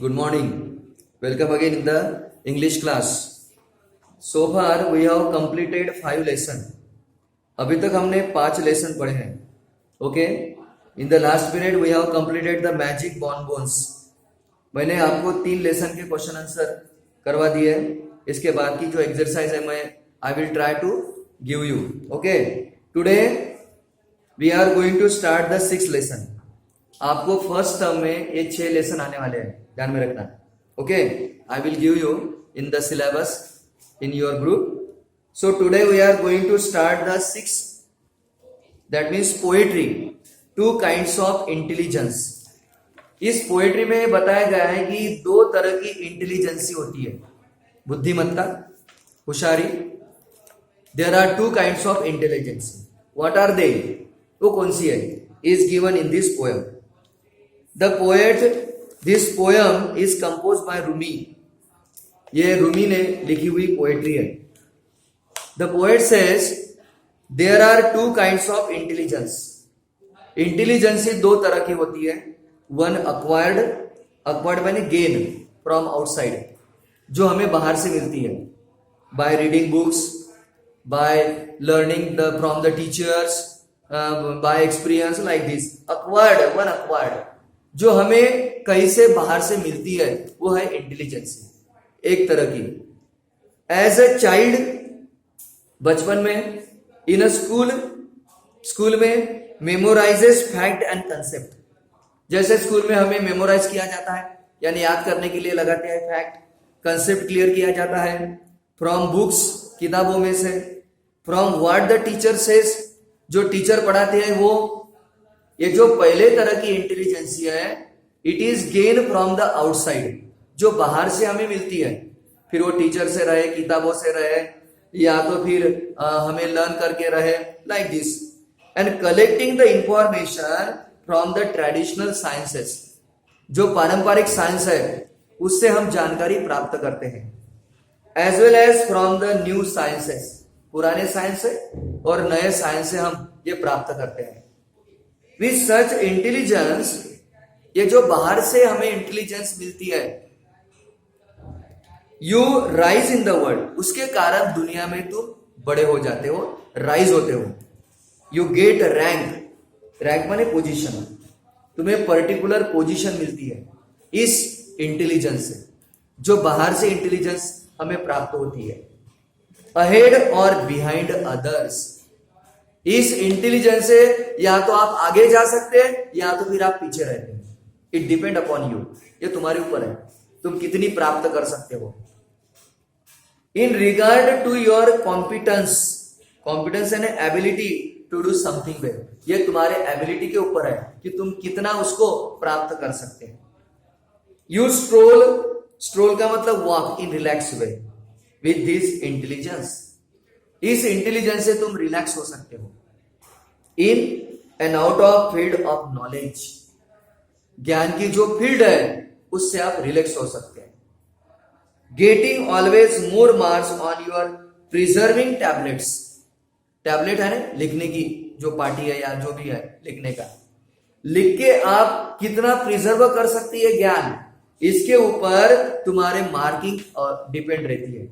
Good morning. Welcome again in the English class. So far we have completed 5 lessons. अभी तक हमने 5 lesson पढ़े हैं. Okay. In the last period we have completed the magic bonbons. मैंने आपको 3 lesson के question answer करवा दिए हैं. इसके बाद की जो एक्सरसाइज है मैं I will try to give you. Okay. Today we are going to start the 6th lesson. आपको फर्स्ट टर्म में ये 6 लेसन आने वाले हैं, ध्यान में रखना. Okay. I will give you in the syllabus in your group. So today we are going to start the 6th, that means poetry, 2 kinds of intelligence. इस पोएट्री में बताया गया है कि 2 तरह की इंटेलिजेंसी होती है, बुद्धिमत्ता, होशियारी. There are 2 kinds of intelligence. What are they? वो कौन सी है? Is given in this poem. The poet, this poem is composed by Rumi. ये रूमी ने लिखी हुई पोएट्री है. The poet says there are 2 kinds of intelligence. Intelligence 2 तरह की होती है. वन अक्वायर्ड मैंने गेन फ्रॉम आउटसाइड, जो हमें बाहर से मिलती है, by reading books, by learning from the teachers, by experience, like this. Acquired जो हमें कहीं से बाहर से मिलती है, वो है इंटेलिजेंसी, एक तरह की. एज अ चाइल्ड, बचपन में, इन अ स्कूल में मेमोराइजेस फैक्ट एंड कंसेप्ट. जैसे स्कूल में हमें मेमोराइज किया जाता है, यानी याद करने के लिए लगाते हैं फैक्ट. कंसेप्ट क्लियर किया जाता है फ्रॉम बुक्स, किताबों में से. From what the teacher says, जो टीचर पढ़ाते हैं वो. ये जो पहले तरह की इंटेलिजेंसी है, it is gain from the outside, जो बाहर से हमें मिलती है. फिर वो टीचर से रहे, किताबों से रहे, या तो फिर हमें लर्न करके रहे, like this. And collecting the information from the traditional sciences, जो पारंपरिक साइंस है उससे हम जानकारी प्राप्त करते हैं. As well as from the new sciences, पुराने साइंस से और नए साइंस से हम ये प्राप्त करते हैं. विद सच इंटेलिजेंस, ये जो बाहर से हमें इंटेलिजेंस मिलती है, you rise in the world, उसके कारण दुनिया में तुम बड़े हो जाते हो, राइज होते हो. यू गेट रैंक माने पोजीशन, तुम्हें पर्टिकुलर पोजीशन मिलती है इस इंटेलिजेंस से, जो बाहर से इंटेलिजेंस हमें प्राप्त होती है. अहेड और बिहाइंड अदर्स, इस इंटेलिजेंस से या तो आप आगे जा सकते हैं या तो फिर आप पीछे रहते हैं. इट डिपेंड अपॉन यू, ये तुम्हारे ऊपर है, तुम कितनी प्राप्त कर सकते हो. In regard to your competence and ability to do something well, ये तुम्हारे एबिलिटी के ऊपर है कि तुम कितना उसको प्राप्त कर सकते हैं. यू स्ट्रोल का मतलब walk in relax way with this intelligence. इस इंटेलिजेंस से तुम रिलैक्स हो सकते हो. In and out of field of knowledge, ज्ञान की जो फील्ड है उससे आप रिलैक्स हो सकते हैं. Getting always more marks on your preserving tablets. Tablet है ना, लिखने की जो पार्टी है या जो भी है लिखने का, लिख के आप कितना प्रिजर्व कर सकती है ज्ञान, इसके ऊपर तुम्हारे मार्किंग डिपेंड रहती है,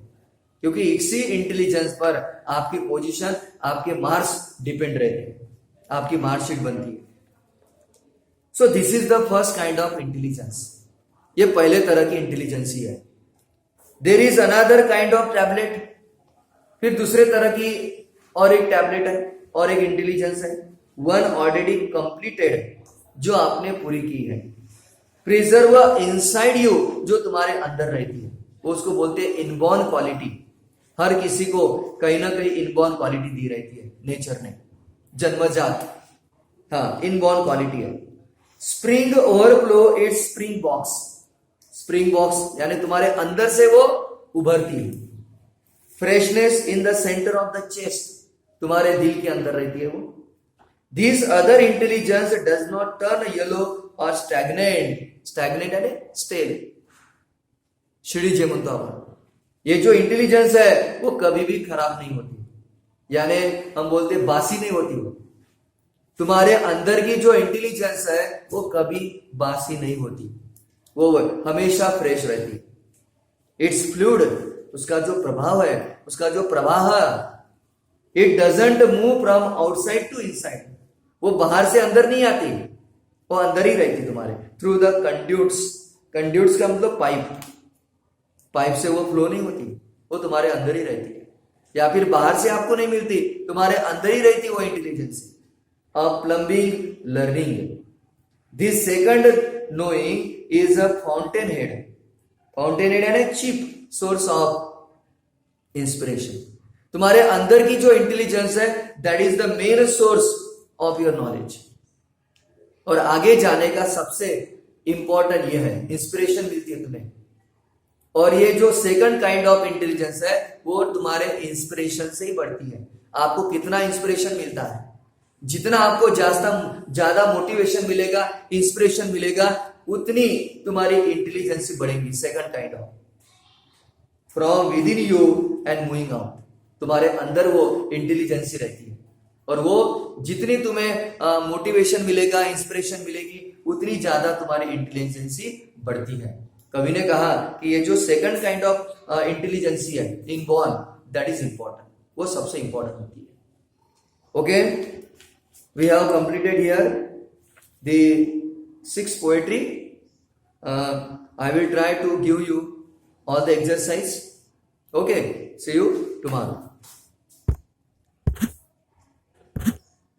क्योंकि इसी इंटेलिजेंस पर आपकी पोजीशन, आपके मार्क्स डिपेंड रहते हैं, आपकी मार्कशीट बनती है. So this is the first kind of intelligence. ये पहले तरह की इंटेलिजेंसी है. There is another kind of tablet, फिर दूसरे तरह की और एक टैबलेट है और एक इंटेलिजेंस है. वन ऑलरेडी कंप्लीटेड, जो आपने पूरी की है. प्रिजर्व इनसाइड यू, जो तुम्हारे अंदर रहती है, वो उसको बोलते हैं इनबॉर्न क्वालिटी. हर किसी को कहीं ना कहीं इनबॉर्न क्वालिटी दी रहती है नेचर ने, जन्मजात. हाँ, इनबॉर्न क्वालिटी है. Spring overflow it's spring box. Spring box यानी तुम्हारे अंदर से वो उभरती है. Freshness in the centre of the chest, तुम्हारे दिल के अंदर रहती है वो. This other intelligence does not turn yellow और स्टैग्नेट यानी स्टेल, शिडी जे म्हणतो आपण. ये जो इंटेलिजेंस है वो कभी भी खराब नहीं होती, यानी हम बोलते बासी नहीं होती. वो तुम्हारे अंदर की जो इंटेलिजेंस है वो कभी बासी नहीं होती. वो हमेशा फ्रेश रहती है। इट्स फ्लूइड, उसका जो प्रभाव है, उसका जो प्रवाह, it doesn't move from outside to inside, वो बाहर से अंदर नहीं आती, वो अंदर ही रहती तुम्हारे, थ्रू द कंड्यूट्स। कंड्यूट्स का मतलब पाइप, पाइप से वो फ्लो नहीं होती, वो तुम्हारे अंदर ही रहती है, या फिर बाहर से आपको नहीं मिलती, तुम्हारे अंदर ही रहती वो intelligence. A plumbing learning, this second knowing is a fountain head. Fountain head यानी चीप सोर्स ऑफ इंस्पिरेशन। तुम्हारे अंदर की जो इंटेलिजेंस है, that is the main source of your knowledge. और आगे जाने का सबसे इंपॉर्टेंट यह है, इंस्पिरेशन मिलती है तुम्हें। और ये जो सेकंड काइंड ऑफ इंटेलिजेंस है, वो तुम्हारे इंस्पिरेशन से ही बढ़ती है। आपको कितना इंस्पिरेशन मिलता है, जितना आपको ज्यादा मोटिवेशन मिलेगा, इंस्पिरेशन मिलेगा, उतनी तुम्हारी इंटेलिजेंस बढ़ेगी। Second kind of, from with in you and moving out, तुम्हारे अंदर वो इंटेलिजेंसी रहती है। और वो जितनी तुम्हें मोटिवेशन मिलेगा, इंस्पिरेशन मिलेगी, उतनी ज्यादा तुम्हारी इंटेलिजेंसी बढ़ती है। कवि ने कहा कि ये जो सेकंड काइंड ऑफ इंटेलिजेंसी है इनबॉर्न, दैट इज इंपॉर्टेंट, वो सबसे इंपॉर्टेंट होती है। Okay, we have completed here the 6 poetry. I will try to give you all the exercise. Okay, see you tomorrow.